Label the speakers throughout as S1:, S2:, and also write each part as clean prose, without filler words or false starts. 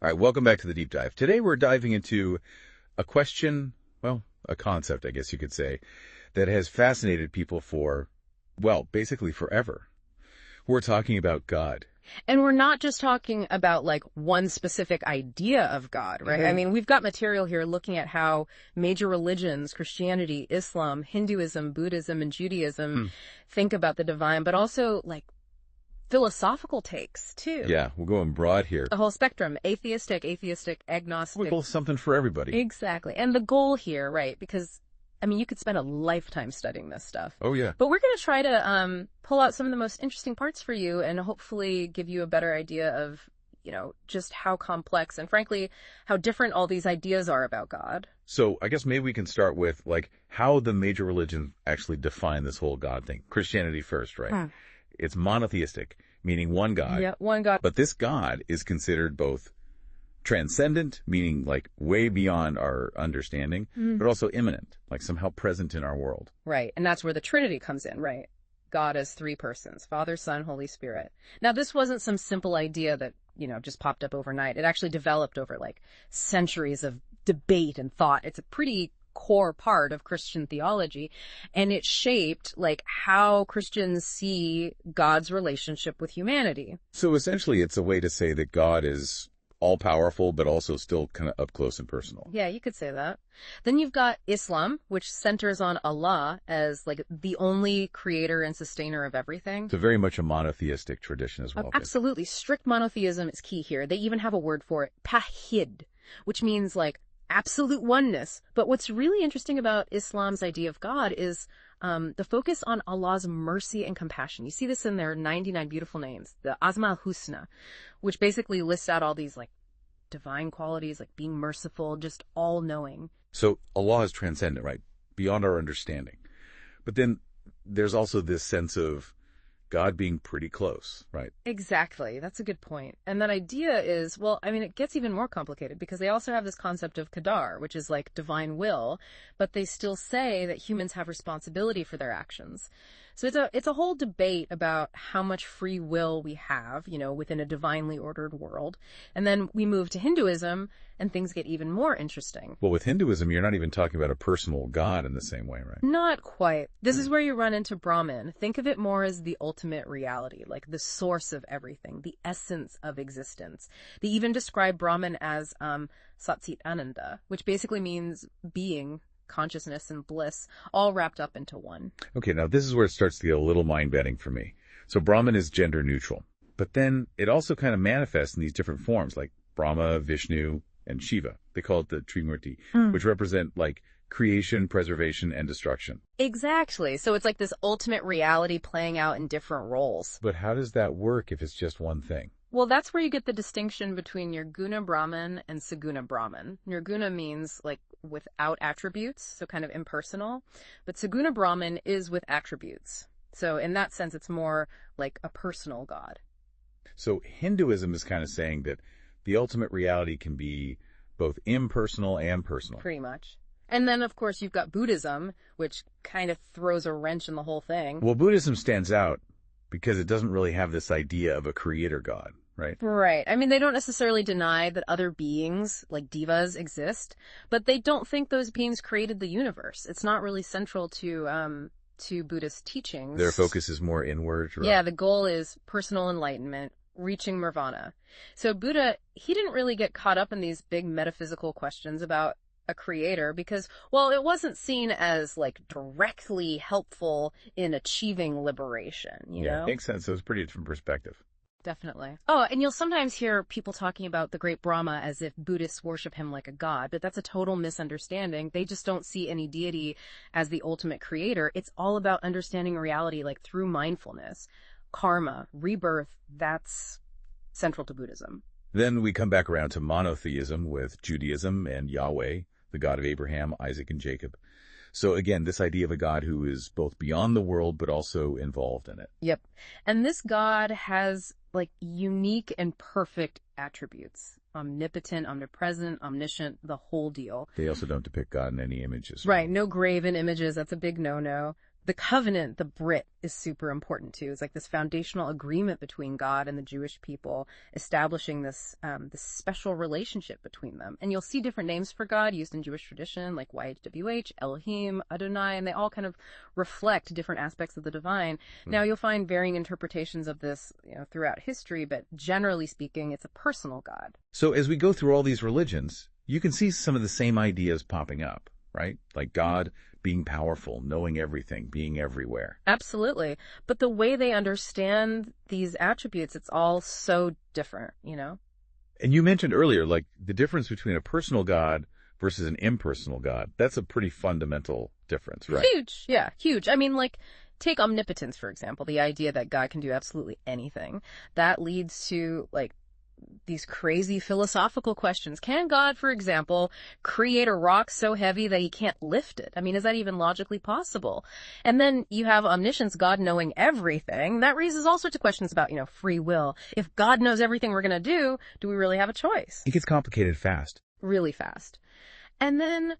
S1: All right, welcome back to the deep dive. Today we're diving into a question, well, a concept, I guess you could say, that has fascinated people for, well, basically forever. We're talking about God.
S2: And we're not just talking about like one specific idea of God, right? I mean, we've got material here looking at how major religions, Christianity, Islam, Hinduism, Buddhism, and Judaism think about the divine, but also like philosophical takes too.
S1: Yeah, we're going broad here.
S2: The whole spectrum, atheistic, agnostic.
S1: We're both something for everybody.
S2: Exactly. And the goal here, right? Because I mean, you could spend a lifetime studying this stuff.
S1: Oh, yeah.
S2: But we're going to try to pull out some of the most interesting parts for you and hopefully give you a better idea of, just how complex and frankly, how different all these ideas are about God.
S1: So I guess maybe we can start with, like, how the major religions actually define this whole God thing. Christianity first, right? It's monotheistic, meaning one God.
S2: Yeah, one God.
S1: But this God is considered both transcendent, meaning like way beyond our understanding, but also immanent, like somehow present in our world.
S2: Right. And that's where the Trinity comes in, right? God as three persons, Father, Son, Holy Spirit. Now, this wasn't some simple idea that, just popped up overnight. It actually developed over like centuries of debate and thought. It's a pretty core part of Christian theology, and it shaped like how Christians see God's relationship with humanity.
S1: So essentially, it's a way to say that God is all-powerful, but also still kind of up close and personal.
S2: Yeah, you could say that. Then you've got Islam, which centers on Allah as like the only creator and sustainer of everything.
S1: So very much a monotheistic tradition as well.
S2: Absolutely. Strict monotheism is key here. They even have a word for it, tawhid, which means like absolute oneness. But what's really interesting about Islam's idea of God is the focus on Allah's mercy and compassion. You see this in their 99 beautiful names, the Asma al-Husna, which basically lists out all these like divine qualities, like being merciful, just all-knowing.
S1: So Allah is transcendent, right? Beyond our understanding. But then there's also this sense of God being pretty close, right?
S2: Exactly. That's a good point. And that idea is, well, I mean, it gets even more complicated because they also have this concept of qadar, which is like divine will, but they still say that humans have responsibility for their actions. So it's a whole debate about how much free will we have, within a divinely ordered world. And then we move to Hinduism and things get even more interesting.
S1: Well, with Hinduism, you're not even talking about a personal God in the same way, right?
S2: Not quite. This is where you run into Brahman. Think of it more as the ultimate reality, like the source of everything, the essence of existence. They even describe Brahman as Satchit Ananda, which basically means being, consciousness, and bliss, all wrapped up into one.
S1: Okay, now this is where it starts to get a little mind-bending for me. So Brahman is gender neutral, but then it also kind of manifests in these different forms, like Brahma, Vishnu, and Shiva. They call it the Trimurti, which represent like creation, preservation, and destruction.
S2: Exactly. So it's like this ultimate reality playing out in different roles.
S1: But how does that work if it's just one thing?
S2: Well, that's where you get the distinction between Nirguna Brahman and Saguna Brahman. Nirguna means like without attributes, so kind of impersonal. But Saguna Brahman is with attributes. So in that sense, it's more like a personal God.
S1: So Hinduism is kind of saying that the ultimate reality can be both impersonal and personal.
S2: Pretty much. And then, of course, you've got Buddhism, which kind of throws a wrench in the whole thing.
S1: Well, Buddhism stands out because it doesn't really have this idea of a creator God, right?
S2: Right. I mean, they don't necessarily deny that other beings, like devas, exist, but they don't think those beings created the universe. It's not really central to Buddhist teachings.
S1: Their focus is more inward. Right?
S2: Yeah, the goal is personal enlightenment, reaching nirvana. So Buddha, he didn't really get caught up in these big metaphysical questions about a creator because, well, it wasn't seen as like directly helpful in achieving liberation, you know?
S1: Yeah, makes sense. So it's a pretty different perspective.
S2: Definitely. Oh, and you'll sometimes hear people talking about the great Brahma as if Buddhists worship him like a god, but that's a total misunderstanding. They just don't see any deity as the ultimate creator. It's all about understanding reality like through mindfulness, karma, rebirth. That's central to Buddhism.
S1: Then we come back around to monotheism with Judaism and Yahweh, the God of Abraham, Isaac, and Jacob. So again, this idea of a God who is both beyond the world but also involved in it.
S2: Yep. And this God has like unique and perfect attributes. Omnipotent, omnipresent, omniscient, the whole deal.
S1: They also don't depict God in any images.
S2: Right. No graven images. That's a big no-no. The covenant, the Brit, is super important too. It's like this foundational agreement between God and the Jewish people, establishing this special relationship between them. And you'll see different names for God used in Jewish tradition, like YHWH, Elohim, Adonai, and they all kind of reflect different aspects of the divine. Now, you'll find varying interpretations of this, throughout history, but generally speaking, it's a personal God.
S1: So as we go through all these religions, you can see some of the same ideas popping up, right? Like God being powerful, knowing everything, being everywhere.
S2: Absolutely. But the way they understand these attributes, it's all so different,
S1: And you mentioned earlier, like the difference between a personal God versus an impersonal God. That's a pretty fundamental difference, right?
S2: Huge. Yeah, huge. I mean, like, take omnipotence, for example, the idea that God can do absolutely anything. That leads to, like, these crazy philosophical questions. Can God, for example, create a rock so heavy that he can't lift it? I mean, is that even logically possible? And then you have omniscience, God knowing everything. That raises all sorts of questions about, free will. If God knows everything we're going to do we really have a choice?
S1: It gets complicated fast.
S2: Really fast. And then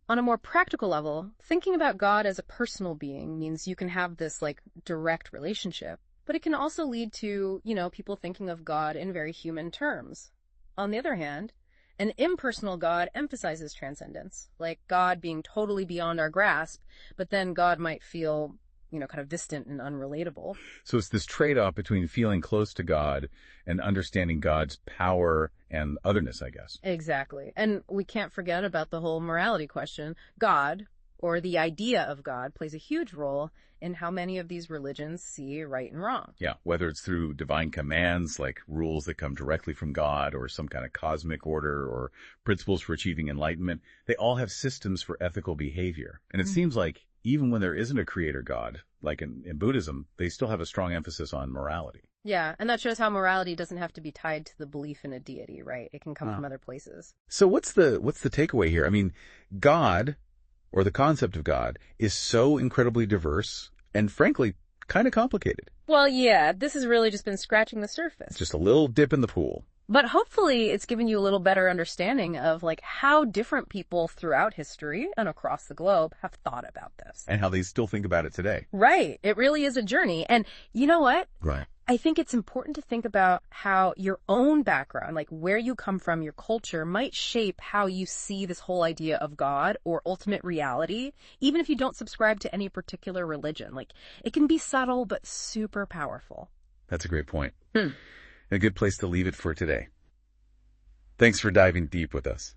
S2: on a more practical level, thinking about God as a personal being means you can have this, like, direct relationship. But it can also lead to, people thinking of God in very human terms. On the other hand, an impersonal God emphasizes transcendence, like God being totally beyond our grasp, but then God might feel, kind of distant and unrelatable.
S1: So it's this trade-off between feeling close to God and understanding God's power and otherness, I guess.
S2: Exactly. And we can't forget about the whole morality question. God, or the idea of God, plays a huge role in how many of these religions see right and wrong.
S1: Yeah, whether it's through divine commands, like rules that come directly from God, or some kind of cosmic order, or principles for achieving enlightenment, they all have systems for ethical behavior. And it seems like even when there isn't a creator God, like in Buddhism, they still have a strong emphasis on morality.
S2: Yeah, and that shows how morality doesn't have to be tied to the belief in a deity, right? It can come from other places.
S1: So what's the takeaway here? I mean, God, or the concept of God, is so incredibly diverse and, frankly, kind of complicated.
S2: Well, yeah, this has really just been scratching the surface.
S1: It's just a little dip in the pool.
S2: But hopefully it's given you a little better understanding of, like, how different people throughout history and across the globe have thought about this.
S1: And how they still think about it today.
S2: Right. It really is a journey. And you know what?
S1: Right.
S2: I think it's important to think about how your own background, like where you come from, your culture, might shape how you see this whole idea of God or ultimate reality, even if you don't subscribe to any particular religion. Like, it can be subtle but super powerful.
S1: That's a great point. A good place to leave it for today. Thanks for diving deep with us.